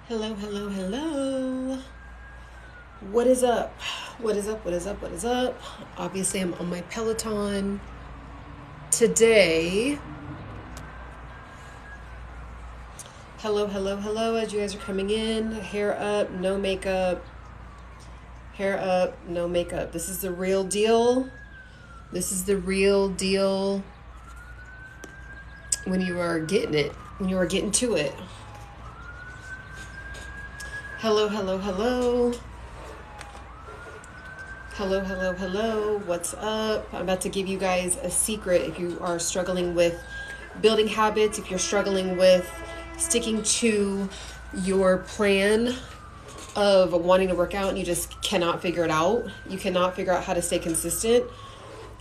Hello, hello, hello. What is up? What is up? What is up? What is up? Obviously, I'm on my Peloton today. Hello, hello, hello. As you guys are coming in, hair up, no makeup. Hair up, no makeup. This is the real deal. This is the real deal when you are getting it, when you are getting to it. Hello, hello, hello. Hello, hello, hello. What's up? I'm about to give you guys a secret if you are struggling with building habits, if you're struggling with sticking to your plan of wanting to work out and you just cannot figure it out. You cannot figure out how to stay consistent.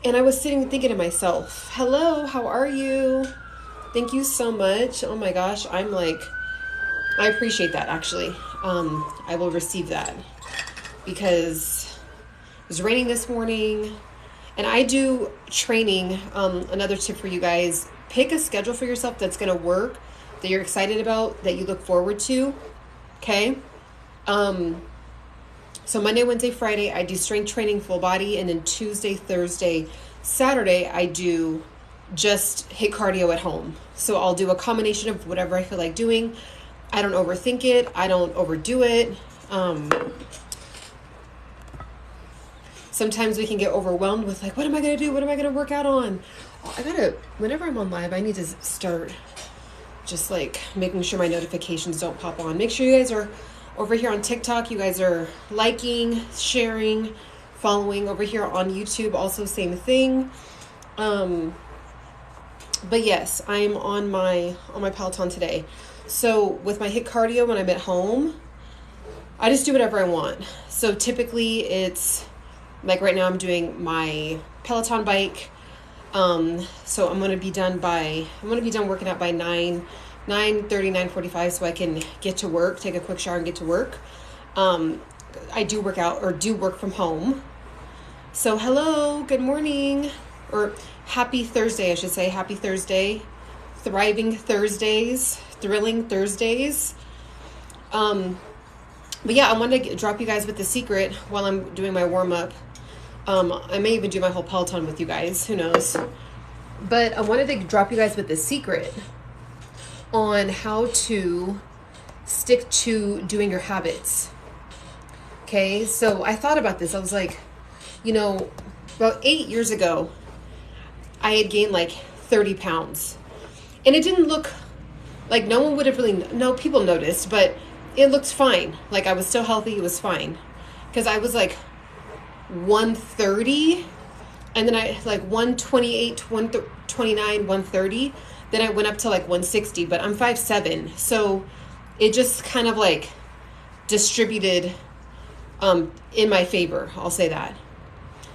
And I was sitting thinking to myself, hello, how are you? Thank you so much. Oh my gosh, I appreciate that actually. I will receive that because it was raining this morning and I do training. Another tip for you guys, pick a schedule for yourself that's going to work, that you're excited about, that you look forward to. Okay. So Monday, Wednesday, Friday, I do strength training, full body. And then Tuesday, Thursday, Saturday, I do just HIIT cardio at home. So I'll do a combination of whatever I feel like doing. I don't overthink it. I don't overdo it. Sometimes we can get overwhelmed with like, what am I going to do? What am I going to work out on? Whenever I'm on live, I need to start just like making sure my notifications don't pop on. Make sure you guys are over here on TikTok. You guys are liking, sharing, following. Over here on YouTube, also same thing. But yes, I'm on my Peloton today. So with my HIIT cardio when I'm at home, I just do whatever I want. So typically it's like right now I'm doing my Peloton bike. So I'm going to be done working out by 9:30, 9:45 so I can get to work, take a quick shower and get to work. I do work from home. So hello, good morning, or happy Thursday, I should say. Happy Thursday. Thriving Thursdays, thrilling Thursdays. But yeah, I wanted to drop you guys with the secret while I'm doing my warm up. I may even do my whole Peloton with you guys, who knows. But I wanted to drop you guys with the secret on how to stick to doing your habits. Okay, so I thought about this. I was like, about 8 years ago, I had gained like 30 pounds. And it didn't look like no one would have people noticed, but it looked fine. Like I was still healthy, it was fine. Because I was like 130, and then I like 128, 129, 130. Then I went up to like 160, but I'm 5'7". So it just kind of like distributed in my favor. I'll say that.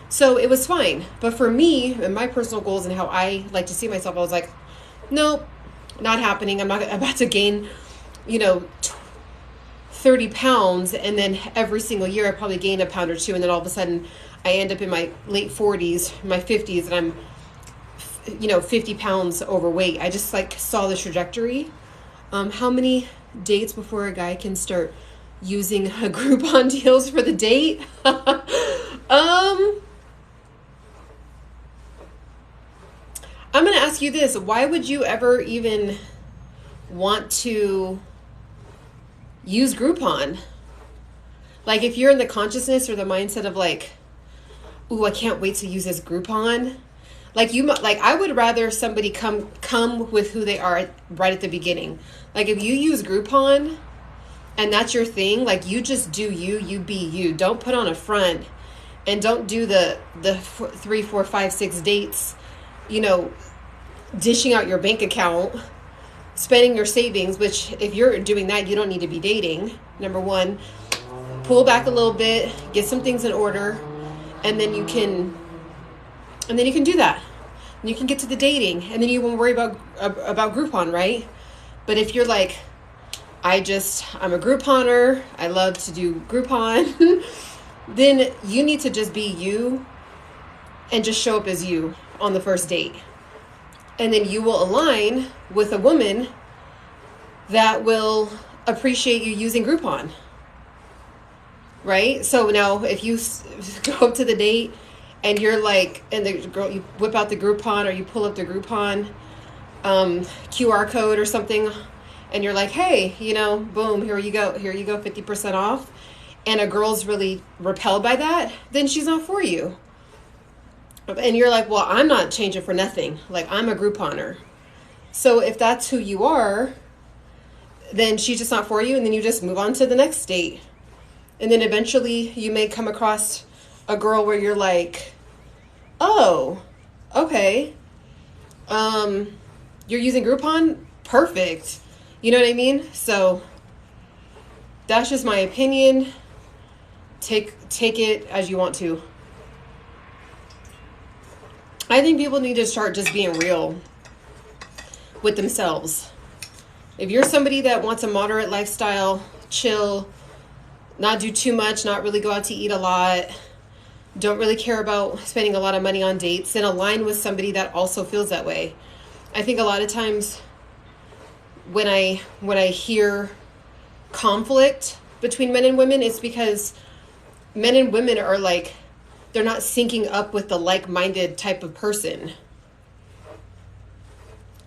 So it was fine. But for me and my personal goals and how I like to see myself, I was like, nope, not happening. I'm not about to gain, 30 pounds. And then every single year I probably gain a pound or two. And then all of a sudden I end up in my late 40s, my 50s, and I'm, 50 pounds overweight. I just like saw the trajectory. How many dates before a guy can start using a Groupon deals for the date? I'm going to ask you this. Why would you ever even want to use Groupon? Like if you're in the consciousness or the mindset of like, ooh, I can't wait to use this Groupon. Like I would rather somebody come with who they are right at the beginning. Like if you use Groupon and that's your thing, like you just do you be you. Don't put on a front and don't do the 3, 4, 5, 6 dates, dishing out your bank account, spending your savings, which if you're doing that, you don't need to be dating. Number one, pull back a little bit, get some things in order, and then you can do that. And you can get to the dating, and then you won't worry about Groupon, right? But if you're like, I'm a Grouponer, I love to do Groupon, then you need to just be you and just show up as you on the first date. And then you will align with a woman that will appreciate you using Groupon, right? So now if you go up to the date and you're like, and the girl, you whip out the Groupon or you pull up the Groupon QR code or something, and you're like, hey, you know, boom, here you go, 50% off, and a girl's really repelled by that, then she's not for you. And you're like, well, I'm not changing for nothing. Like, I'm a Grouponer. So if that's who you are, then she's just not for you, and then you just move on to the next date. And then eventually you may come across a girl where you're like, oh, okay, you're using Groupon? Perfect. You know what I mean? So that's just my opinion. Take it as you want to. I think people need to start just being real with themselves. If you're somebody that wants a moderate lifestyle, chill, not do too much, not really go out to eat a lot, don't really care about spending a lot of money on dates, then align with somebody that also feels that way. I think a lot of times when I hear conflict between men and women, it's because men and women are like, they're not syncing up with the like-minded type of person.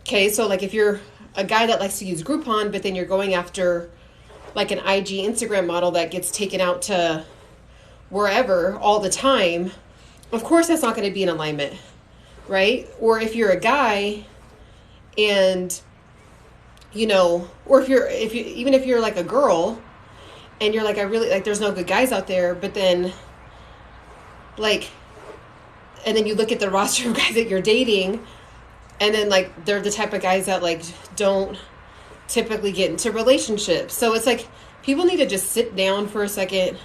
Okay, so like if you're a guy that likes to use Groupon, but then you're going after like an IG Instagram model that gets taken out to wherever all the time, of course that's not going to be in alignment, right? Or if you're a guy and, you know, or if you even if you're like a girl and you're like, I really like, there's no good guys out there, but then like, and then you look at the roster of guys that you're dating, and then like they're the type of guys that like don't typically get into relationships. So it's like people need to just sit down for a second,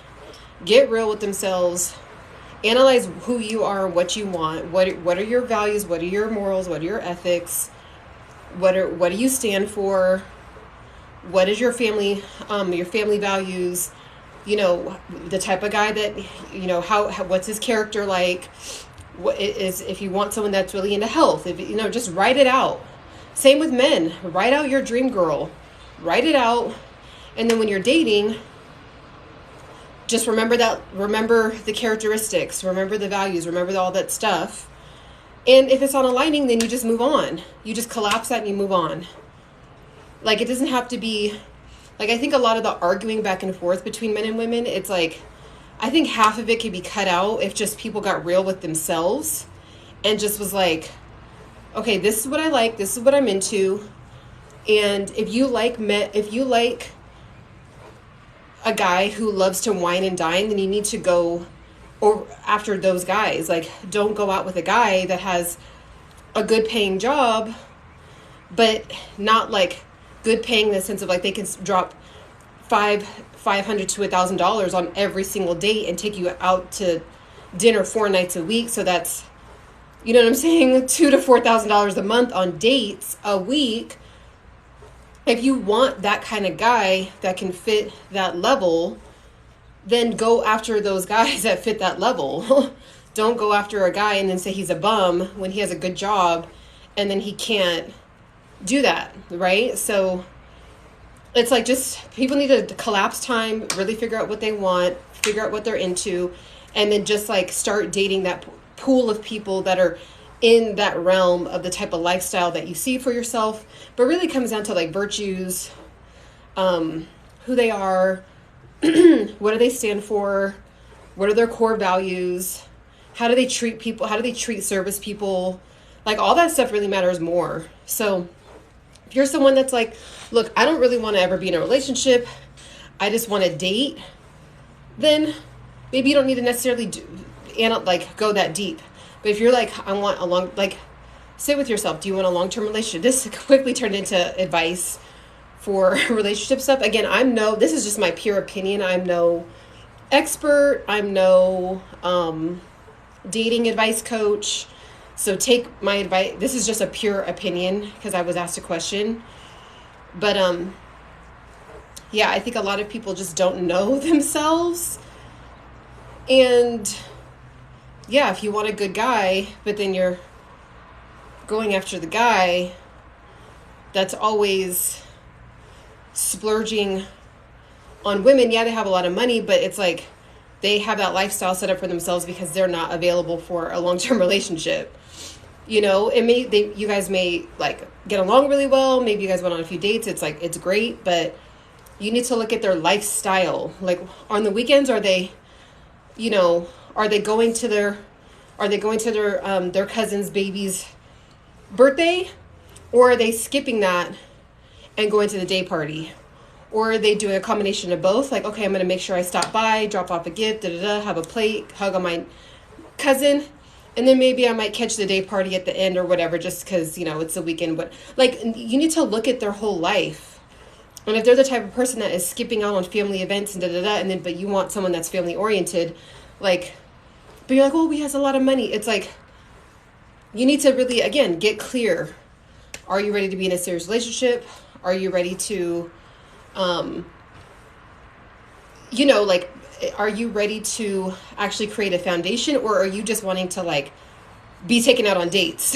get real with themselves, analyze who you are, what you want, what are your values, what are your morals, what are your ethics, what do you stand for, what is your family values, you know, the type of guy that, you know, how what's his character like, what is, if you want someone that's really into health, if you know, just write it out. Same with men, write out your dream girl, write it out, and then when you're dating, just remember the characteristics, remember the values, remember all that stuff. And if it's not aligning, then you just move on. You just collapse that and you move on. Like, it doesn't have to be, like, I think a lot of the arguing back and forth between men and women, it's like, I think half of it could be cut out if just people got real with themselves and just was like, okay, this is what I like, this is what I'm into. And if you like a guy who loves to wine and dine, then you need to go or after those guys. Like, don't go out with a guy that has a good paying job, but not like good paying in the sense of like they can drop $500 to $1,000 on every single date and take you out to dinner 4 nights a week. So that's, you know what I'm saying, $2,000 to $4,000 a month on dates a week. If you want that kind of guy that can fit that level, then go after those guys that fit that level. Don't go after a guy and then say he's a bum when he has a good job and then he can't do that, right? So it's like, just people need to collapse time, really figure out what they want, figure out what they're into, and then just like start dating that pool of people that are in that realm of the type of lifestyle that you see for yourself. But really comes down to like virtues, who they are, what do they stand for, what are their core values, how do they treat people, how do they treat service people, like all that stuff really matters more. So if you're someone that's like, look, I don't really want to ever be in a relationship, I just want to date, then maybe you don't need to necessarily go that deep. But if you're like, I want a long, like, sit with yourself. Do you want a long-term relationship? This quickly turned into advice for relationship stuff. Again, this is just my pure opinion. I'm no expert. I'm no dating advice coach. So take my advice. This is just a pure opinion because I was asked a question. But yeah, I think a lot of people just don't know themselves. And yeah, if you want a good guy, but then you're going after the guy that's always splurging on women. Yeah, they have a lot of money, but it's like they have that lifestyle set up for themselves because they're not available for a long-term relationship. You know, you guys may like get along really well. Maybe you guys went on a few dates. It's like, it's great, but you need to look at their lifestyle. Like on the weekends, are they, you know, are they going to their cousin's baby's birthday, or are they skipping that and going to the day party? Or are they doing a combination of both? Like, okay, I'm going to make sure I stop by, drop off a gift, have a plate, hug on my cousin, and then maybe I might catch the day party at the end or whatever, just because, you know, it's the weekend. But like, you need to look at their whole life. And if they're the type of person that is skipping out on family events and and then, but you want someone that's family oriented, like, but you're like, well, he has a lot of money. It's like, you need to really, again, get clear. Are you ready to be in a serious relationship? Are you ready to, you know, like, are you ready to actually create a foundation, or are you just wanting to like be taken out on dates?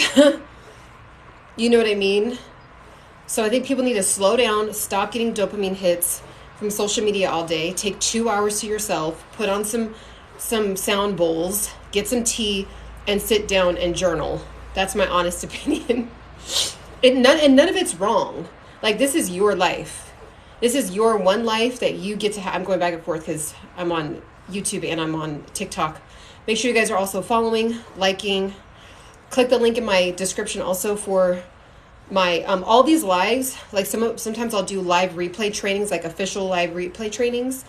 You know what I mean? So I think people need to slow down, stop getting dopamine hits from social media all day, take 2 hours to yourself, put on some sound bowls, get some tea, and sit down and journal. That's my honest opinion. And none of it's wrong. Like, this is your life. This is your one life that you get to have. I'm going back and forth because I'm on YouTube and I'm on TikTok. Make sure you guys are also following, liking. Click the link in my description also for my all these lives. Like sometimes I'll do live replay trainings, like official live replay trainings.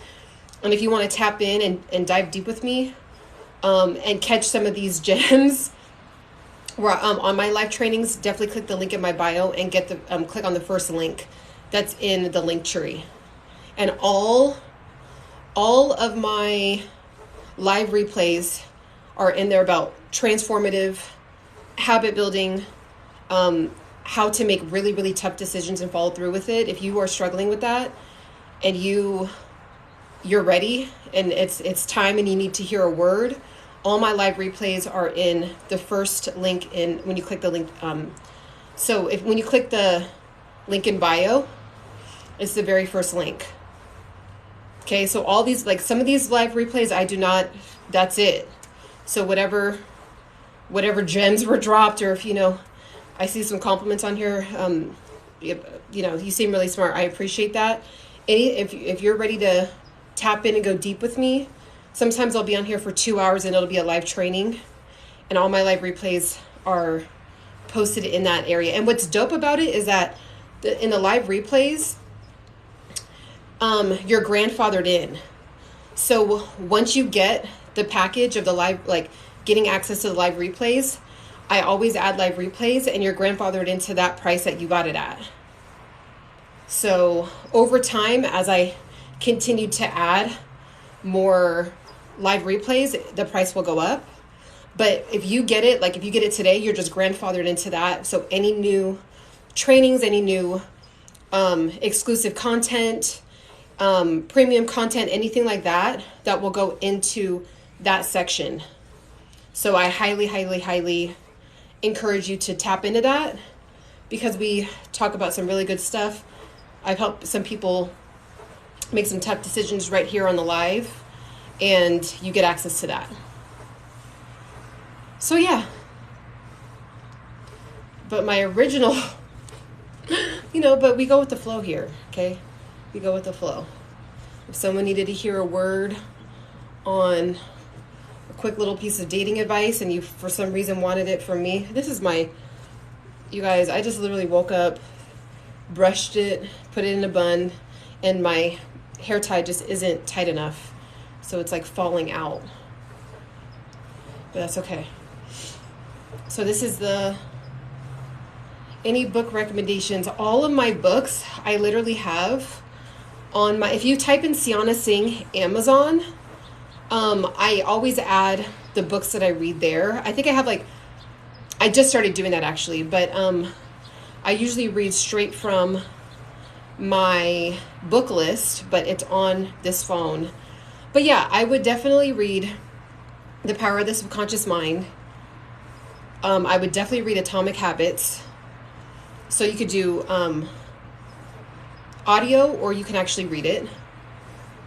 And if you want to tap in and dive deep with me and catch some of these gems where on my live trainings, definitely click the link in my bio and get the click on the first link that's in the link tree. And all of my live replays are in there about transformative habit building, how to make really, really tough decisions and follow through with it. If you are struggling with that and you're ready and it's time and you need to hear a word, all my live replays are in the first link in when you click the link. So when you click the link in bio, it's the very first link. Okay, so all these, like some of these live replays, I do not, that's it. So whatever gems were dropped, or if, you know, I see some compliments on here, you know, you seem really smart. I appreciate that. If you're ready to tap in and go deep with me, sometimes I'll be on here for 2 hours and it'll be a live training, and all my live replays are posted in that area. And what's dope about it is that in the live replays, you're grandfathered in. So once you get the package of the live, like getting access to the live replays, I always add live replays and you're grandfathered into that price that you got it at. So over time, as I continue to add more live replays, the price will go up. But if you get it, like if you get it today, you're just grandfathered into that. So any new trainings, any new exclusive content, premium content, anything like that, that will go into that section. So I highly, highly, highly encourage you to tap into that, because we talk about some really good stuff. I've helped some people make some tough decisions right here on the live, and you get access to that. So yeah, but my original, you know, but we go with the flow here, okay? We go with the flow. If someone needed to hear a word on a quick little piece of dating advice and you for some reason wanted it from me, this is my, you guys, I just literally woke up, brushed it, put it in a bun, and my hair tie just isn't tight enough. So it's like falling out. But that's okay. So this is any book recommendations. All of my books I literally have on my, if you type in cianasingh Amazon, I always add the books that I read there. I think I have I just started doing that actually, but I usually read straight from my book list, but it's on this phone. But yeah, I would definitely read The Power of the Subconscious Mind. I would definitely read Atomic Habits. So you could do audio or you can actually read it.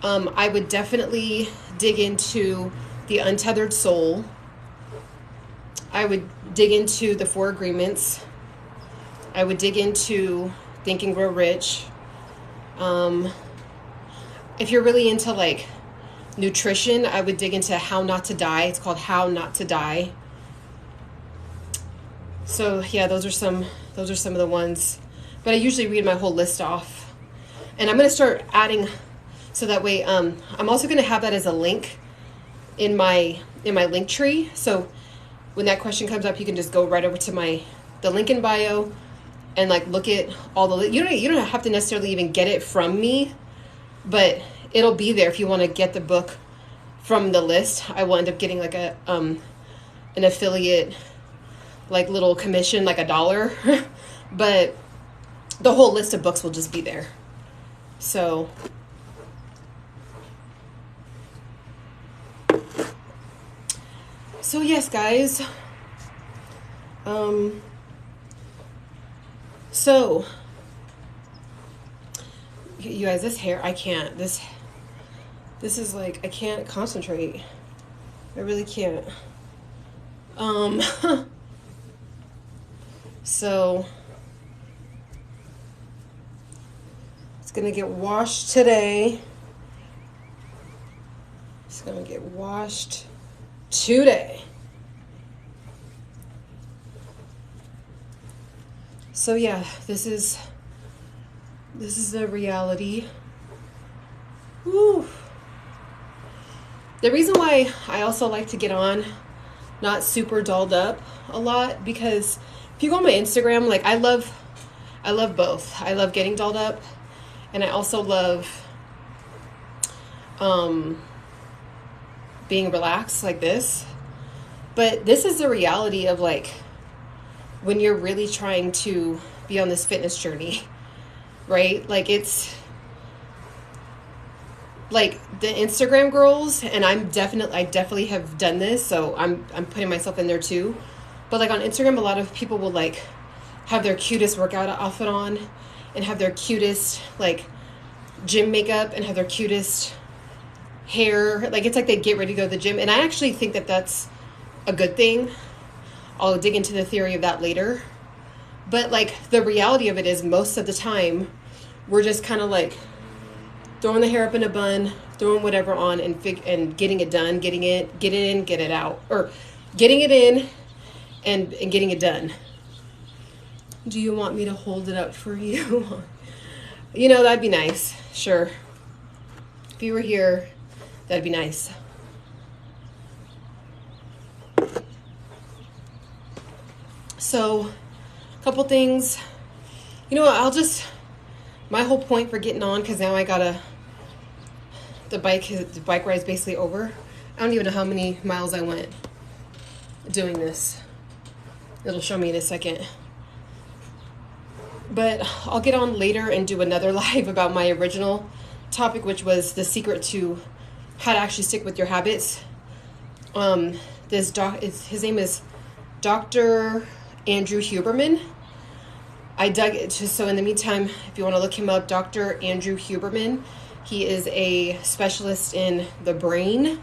I would definitely dig into The Untethered Soul. I would dig into The Four Agreements. I would dig into Think and Grow Rich. If you're really into like nutrition, I would dig into How Not to Die. It's called How Not to Die. So yeah, those are some of the ones. But I usually read my whole list off. And I'm going to start adding, so that way I'm also going to have that as a link in my link tree. So when that question comes up, you can just go right over to the link in bio and like look at all the, you don't have to necessarily even get it from me, but it'll be there if you want to get the book from the list. I will end up getting like an affiliate, like little commission, like $1, but the whole list of books will just be there. So yes, guys. So you guys, this hair, I can't. This is like, I can't concentrate. I really can't. So it's gonna get washed today. It's gonna get washed today. So yeah, this is the reality. Woo. The reason why I also like to get on not super dolled up a lot, because if you go on my Instagram, like I love both. I love getting dolled up, and I also love being relaxed like this. But this is the reality of like when you're really trying to be on this fitness journey, right? Like it's like the Instagram girls, and I definitely have done this, so I'm putting myself in there too. But like on Instagram, a lot of people will like have their cutest workout outfit on and have their cutest like gym makeup and have their cutest hair. Like it's like they get ready to go to the gym, and I actually think that that's a good thing. I'll dig into the theory of that later. But like the reality of it is most of the time we're just kind of like throwing the hair up in a bun, throwing whatever on and getting it done, get it in, get it out, or getting it in and getting it done. Do you want me to hold it up for you? You know, that'd be nice. Sure. If you were here, that'd be nice. So, a couple things. You know what, my whole point for getting on, because now I gotta, the bike ride's basically over. I don't even know how many miles I went doing this. It'll show me in a second. But I'll get on later and do another live about my original topic, which was the secret to how to actually stick with your habits. His name is Dr. Andrew Huberman. I dug it just so in the meantime, if you want to look him up, Dr. Andrew Huberman. He is a specialist in the brain,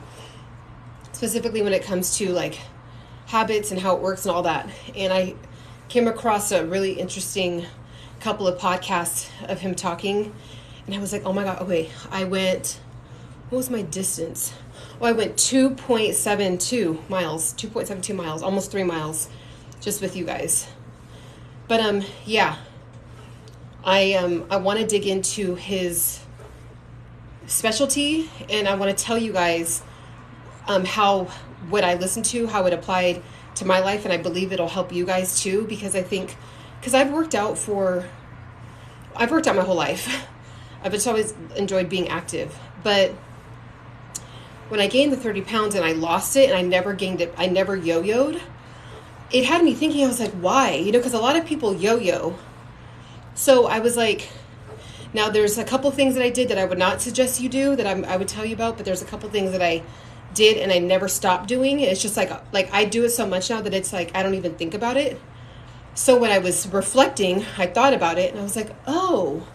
specifically when it comes to like habits and how it works and all that. And I came across a really interesting couple of podcasts of him talking, and I was like, oh my God, okay, what was my distance? Well, I went 2.72 miles, almost 3 miles, just with you guys. But yeah, I want to dig into his specialty, and I want to tell you guys what I listened to, how it applied to my life, and I believe it'll help you guys too, because I've worked out my whole life. I've just always enjoyed being active, but when I gained the 30 pounds and I lost it and I never gained it, I never yo-yoed, it had me thinking, I was like, why? You know, because a lot of people yo-yo. So I was like, now there's a couple things that I did that I would not suggest you do, that I would tell you about, but there's a couple things that I did and I never stopped doing. It's just like I do it so much now that it's like I don't even think about it. So when I was reflecting, I thought about it and I was like, oh,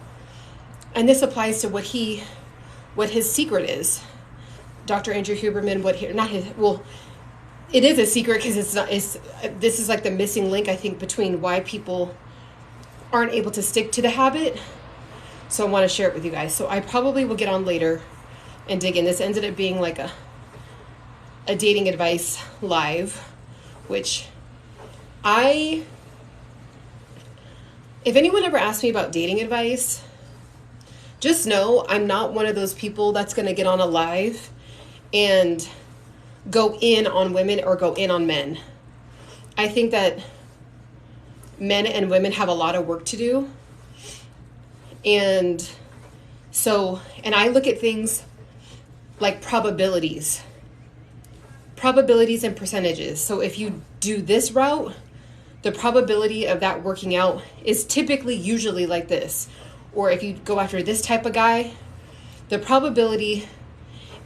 and this applies to what his secret is. Dr. Andrew Huberman, it is a secret because this is like the missing link, I think, between why people aren't able to stick to the habit. So I want to share it with you guys. So I probably will get on later and dig in. This ended up being like a dating advice live, which if anyone ever asks me about dating advice, just know I'm not one of those people that's going to get on a live and go in on women or go in on men. I think that men and women have a lot of work to do. And I look at things like probabilities and percentages. So if you do this route, the probability of that working out is typically usually like this. Or if you go after this type of guy, the probability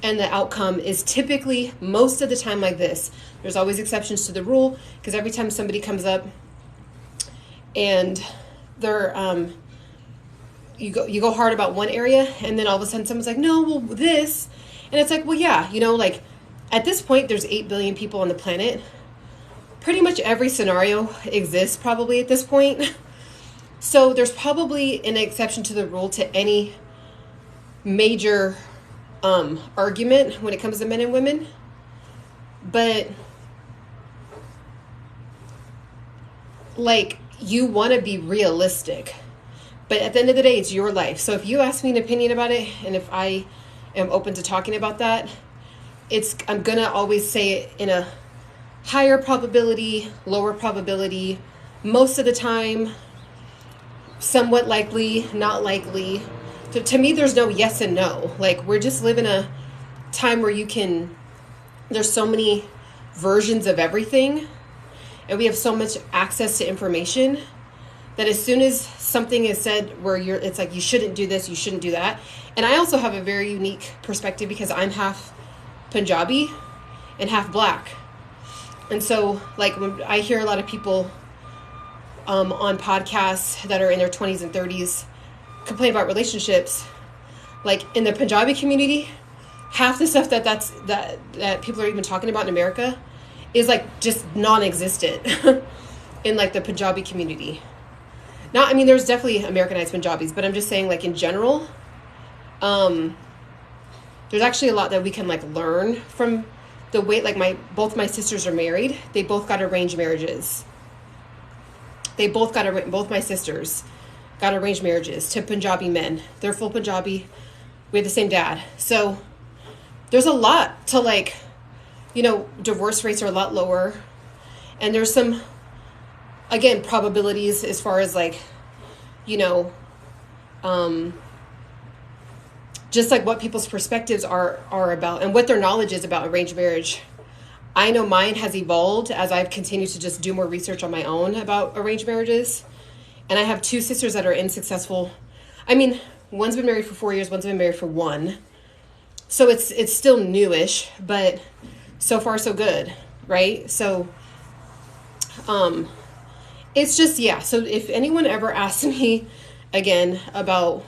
and the outcome is typically most of the time like this. There's always exceptions to the rule, because every time somebody comes up and they're you go hard about one area, and then all of a sudden someone's like, no, well, this, and it's like, well, yeah, like at this point there's 8 billion people on the planet. Pretty much every scenario exists probably at this point. So there's probably an exception to the rule to any major argument when it comes to men and women. But like, you want to be realistic. But at the end of the day, it's your life. So if you ask me an opinion about it, and if I am open to talking about that, I'm going to always say it in a higher probability, lower probability, most of the time, somewhat likely, not likely. So to me, there's no yes and no. Like, we're just living a time where there's so many versions of everything, and we have so much access to information that as soon as something is said where it's like, you shouldn't do this, you shouldn't do that. And I also have a very unique perspective because I'm half Punjabi and half black. And so, like, when I hear a lot of people on podcasts that are in their 20s and 30s complain about relationships, like in the Punjabi community, half the stuff that people are even talking about in America is like just non-existent in like the Punjabi community. Not, I mean, there's definitely Americanized Punjabis, but I'm just saying, like, in general, there's actually a lot that we can like learn from the way, like, both my sisters are married. They both got arranged marriages. Both my sisters got arranged marriages to Punjabi men. They're full Punjabi. We have the same dad. So there's a lot to, like, divorce rates are a lot lower. And there's some, again, probabilities as far as, like, just like what people's perspectives are about and what their knowledge is about arranged marriage. I know mine has evolved as I've continued to just do more research on my own about arranged marriages. And I have two sisters that are successful. I mean, one's been married for 4 years, one's been married for 1. So it's still newish, but so far so good, right? So it's just, yeah. So if anyone ever asks me again about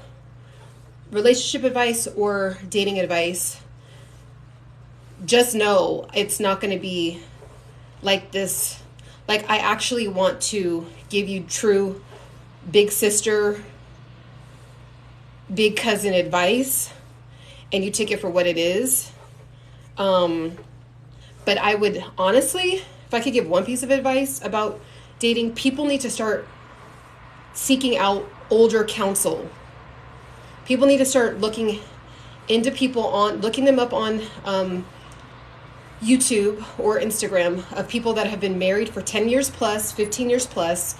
relationship advice or dating advice, just know it's not going to be like this. Like, I actually want to give you true big sister, big cousin advice, and you take it for what it is. But I would honestly, if I could give one piece of advice about dating, people need to start seeking out older counsel. People need to start looking into looking them up on YouTube or Instagram of people that have been married for 10 years plus, 15 years plus.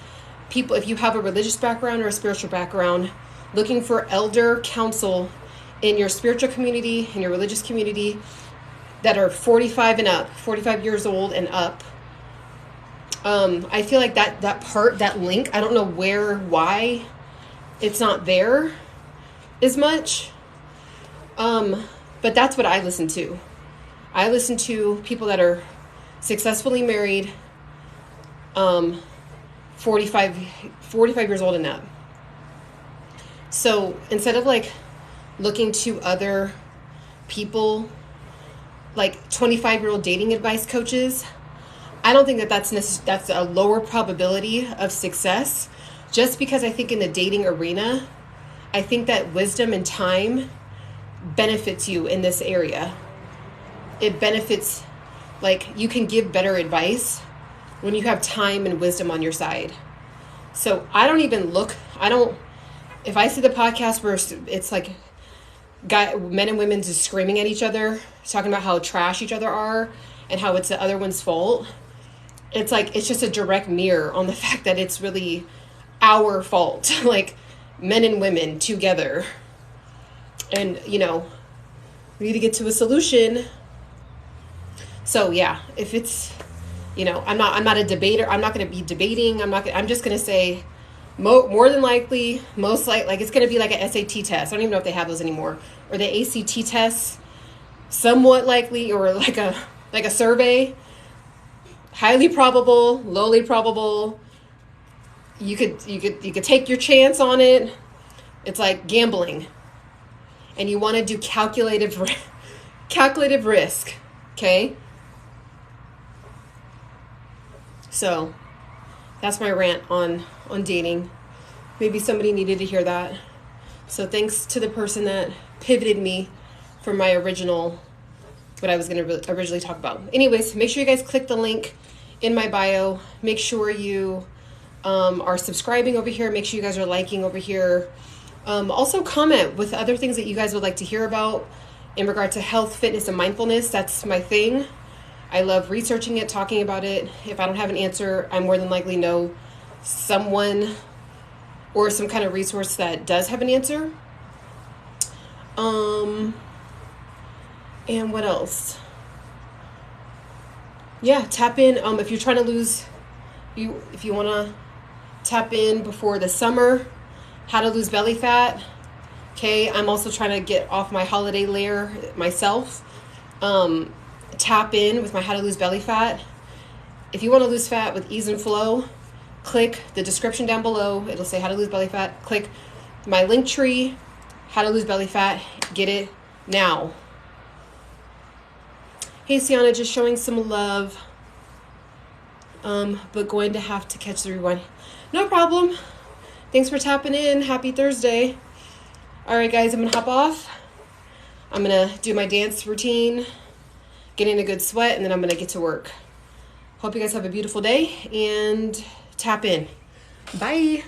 People, if you have a religious background or a spiritual background, looking for elder counsel in your spiritual community, in your religious community, that are 45 and up, 45 years old and up. I feel like that link, I don't know why it's not there as much. But that's what I listen to. I listen to people that are successfully married, 45 years old and up. So instead of like looking to other people, like 25-year-old dating advice coaches, I don't think that that's a lower probability of success. Just because I think in the dating arena, I think that wisdom and time benefits you in this area. It benefits, like, you can give better advice when you have time and wisdom on your side. So I don't even look, if I see the podcast where it's like men and women just screaming at each other, talking about how trash each other are and how it's the other one's fault, it's like, it's just a direct mirror on the fact that it's really our fault, like men and women together. And, you know, we need to get to a solution. So yeah, if it's, you know, I'm not a debater. I'm not going to be debating. I'm just going to say more than likely, most like it's going to be like an SAT test. I don't even know if they have those anymore, or the ACT test, somewhat likely, or like a survey, highly probable, lowly probable. You could take your chance on it. It's like gambling. And you want to do calculative risk, okay? So that's my rant on dating. Maybe somebody needed to hear that. So thanks to the person that pivoted me from my original, what I was going to originally talk about. Anyways, make sure you guys click the link in my bio. Make sure you are subscribing over here. Make sure you guys are liking over here. Also comment with other things that you guys would like to hear about in regard to health, fitness, and mindfulness. That's my thing. I love researching it, talking about it. If I don't have an answer, I more than likely know someone or some kind of resource that does have an answer. And what else? Yeah, tap in. If you're trying to lose, if you want to tap in before the summer, how to lose belly fat. Okay, I'm also trying to get off my holiday layer myself. Tap in with my how to lose belly fat. If you want to lose fat with ease and flow, click the description down below. It'll say how to lose belly fat. Click my link tree, how to lose belly fat. Get it now. Hey, Sienna, just showing some love. But going to have to catch the rewind. No problem. Thanks for tapping in. Happy Thursday. All right, guys, I'm going to hop off. I'm going to do my dance routine, get in a good sweat, and then I'm going to get to work. Hope you guys have a beautiful day and tap in. Bye.